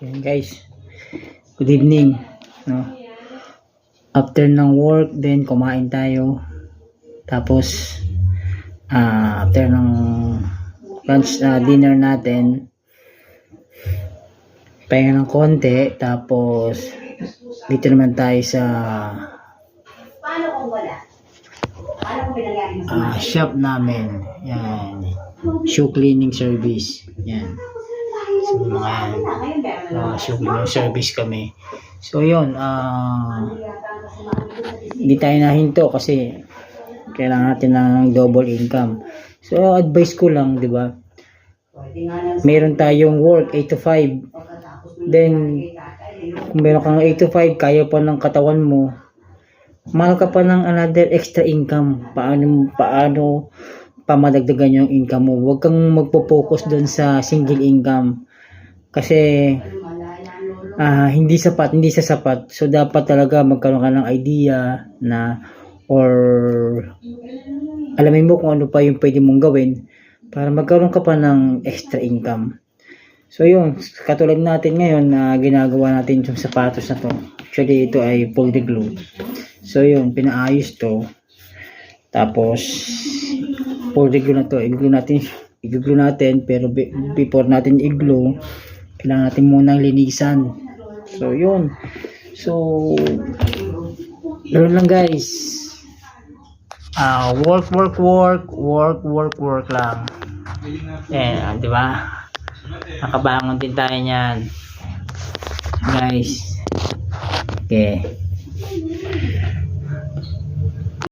Yan guys, good evening, no? After ng work, then kumain tayo. Tapos after ng lunch, dinner natin, pahinga ng konti. Tapos dito naman tayo sa shop namin. Yan, shoe cleaning service. Yan, so mga shoe cleaning service kami. So yun, hindi tayo nahinto kasi kailangan natin ng double income. So advice ko lang, di ba, meron tayong work 8 to 5, then kung meron kang 8 to 5, kaya pa ng katawan mo, mahal ka pa ng another extra income. Paano pa madagdagan yung income mo? Huwag kang magpo-focus doon sa single income kasi hindi sa sapat. So dapat talaga magkaroon ka ng idea na, or alamin mo kung ano pa yung pwede mong gawin para magkaroon ka pa ng extra income. So yun, katulad natin ngayon na ginagawa natin yung sapatos na to. Actually ito ay folded glue. So yun, pinaayos to. Tapos folded glue na to, i-glue natin, pero before natin i-glue, kailangan natin munang linisan. So yun, so ganoon lang guys. Work lang. Di ba? Nakabangon din tayo niyan, guys. Okay.